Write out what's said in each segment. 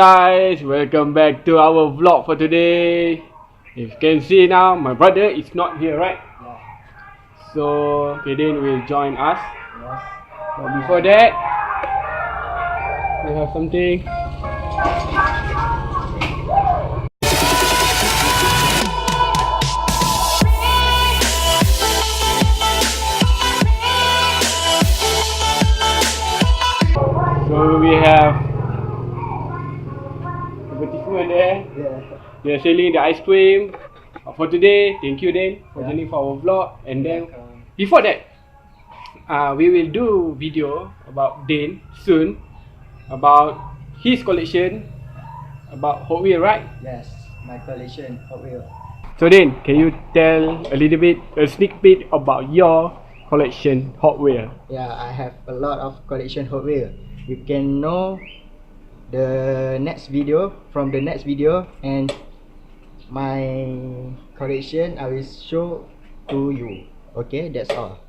guys, welcome back to our vlog for today. If you can see now, my brother is not here, right? Yeah. So KDIN will join us. Yes. But before that, we have something. So we have advertisement there. Yeah. They are selling the ice cream. For today, thank you Dan for joining for our vlog. And then before that, we will do video about Dan soon about his collection about Hot Wheels, right? Yes. My collection Hot Wheels. So Dan, can you tell a little bit, a sneak peek about your collection Hot Wheels? Yeah, I have a lot of collection Hot Wheels. You can know the next video from the next video, and my collection I will show to you. Okay, that's all.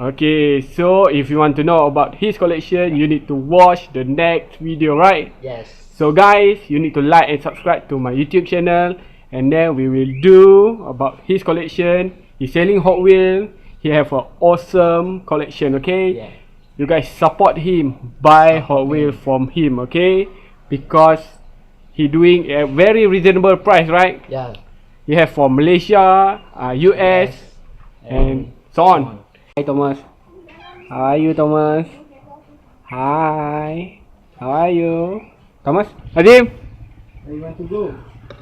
Okay, so if you want to know about his collection, you need to watch the next video, right? Yes. So guys, you need to like and subscribe to my YouTube channel, and then we will do about his collection. He's selling Hot Wheels. He have an awesome collection, okay? Yeah. You guys support him, buy Hot Wheels from him, okay? Because he doing a very reasonable price, right? Yeah. You have from Malaysia, US, Yes. and so on. Hi Thomas. How are you, Thomas? Hi. How are you? Thomas? Azim? Where you want to go?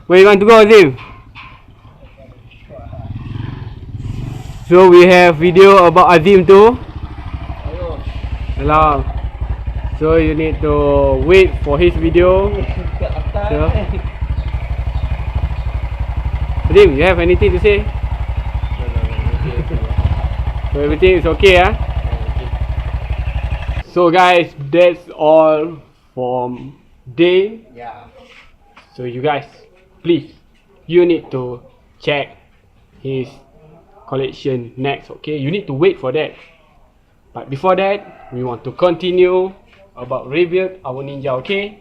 Where you want to go, Azim? So we have video about Azim too. Hello. So you need to wait for his video. So, Azim, you have anything to say? So everything is okay, huh? So guys, that's all from Day. Yeah. So you guys, please, you need to check his collection next, okay? You need to wait for that. But before that, we want to continue about rebuild our ninja, okay?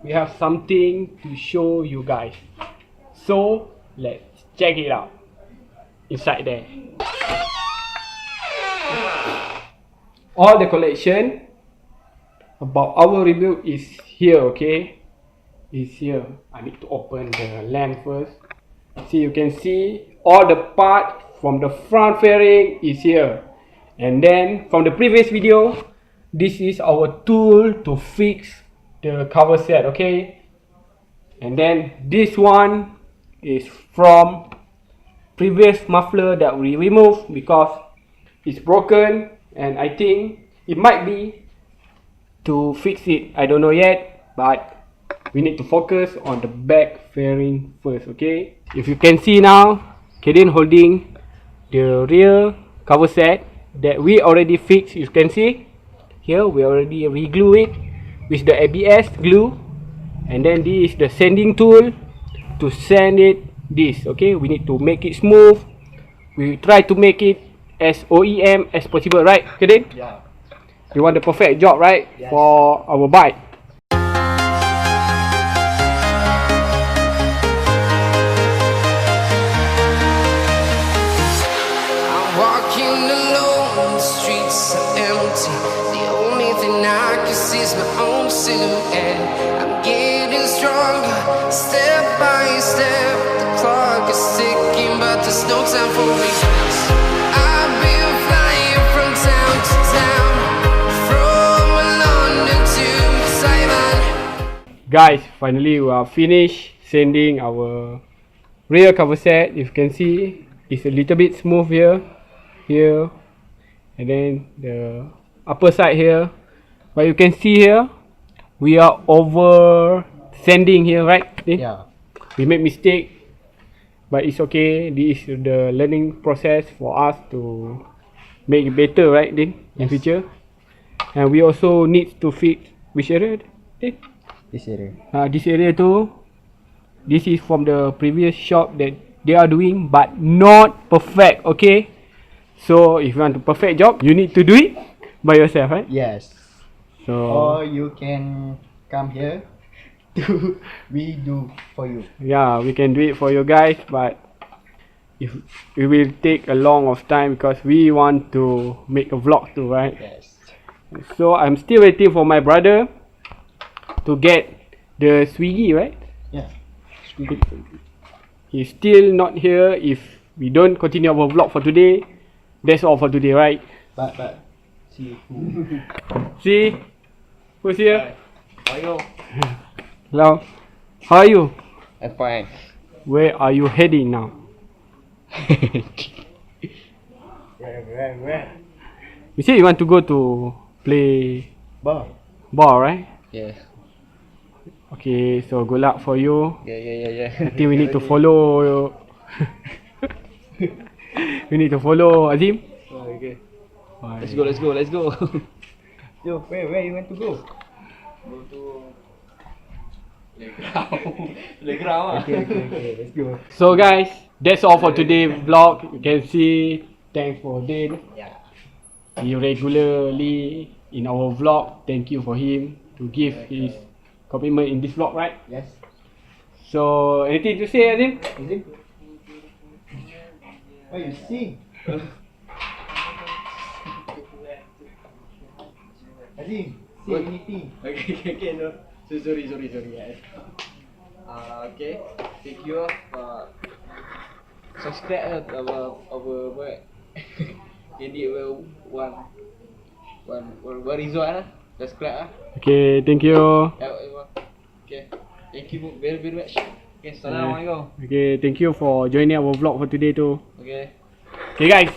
We have something to show you guys. So let's check it out inside there. All the collection about our rebuild is here, okay? Is here. I need to open the lamp first. See, you can see all the part from the front fairing is here. And then from the previous video, this is our tool to fix the cover set, okay? And then this one is from previous muffler that we removed because it's broken, and I think it might be to fix it. I don't know yet, but we need to focus on the back fairing first, okay? If you can see now, KDIN holding the rear cover set that we already fixed. You can see here we already re-glue it with the ABS glue, and then this is the sanding tool to sand it this, okay? We need to make it smooth. We try to make it as OEM as possible, right, KDIN? Yeah. We want the perfect job, right? Yes. For our bike. Walking alone, the streets are empty. The only thing I can see is my own silhouette. I'm getting stronger, step by step. The clock is ticking, but there's no time for me. I've been flying from town to town, from London to Taiwan. Guys, finally we are finished sanding our rear cover set. If you can see, it's a little bit smooth here, and then the upper side here. But you can see here, we are over sanding here, right? Yeah. We made mistake, but it's okay. This is the learning process for us to make it better, right, Din? In future. And we also need to fix which area, Din? This area. This area too. This is from the previous shop that they are doing, but not perfect, okay? So if you want to perfect job, you need to do it by yourself, right? Yes. So Or you can come here to we do for you. Yeah, we can do it for you guys, but if it will take a long of time because we want to make a vlog too, right? Yes. So I'm still waiting for my brother to get the Swiggy, right? Yeah. He's still not here. If we don't continue our vlog for today, that's all for today, right? But see who. See, who's here? How are you? Hello. How are you? I'm fine. Where are you heading now? Where? You say you want to go to play Bar. ball, right? Yeah. Okay, so good luck for you. Yeah. I think we need to follow. We need to follow Azim. Oh, okay. Bye. Let's go. Yo, where you want to go? Go to playground. Okay, let's go. So guys, that's all for today's vlog. You can see, thanks for Din. Yeah. He regularly in our vlog. Thank you for him to give his commitment in this vlog, right? Yes. So anything to say, Azim? Is it? What you see? Azim, say anything. Okay, no. So sorry. Yes. Okay. Thank you for subscribe our what? Jadi one Ridzwan subscribe Okay, thank you. Okay. Thank you very much. Okay, assalamualaikum. Okay, thank you for joining our vlog for today too. Okay. Okay guys,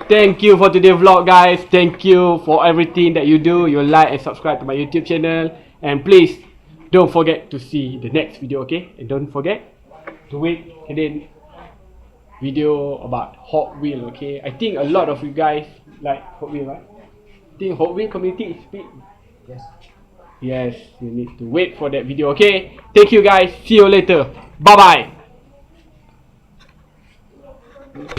thank you for today's vlog guys. Thank you for everything that you do. You like and subscribe to my YouTube channel. And please, don't forget to see the next video, okay? And don't forget to wait and then video about Hot Wheel, okay? I think a lot of you guys like Hot Wheel, right? I think Hot Wheel community is big. Yes. Yes, you need to wait for that video, okay? Thank you guys. See you later. Bye bye.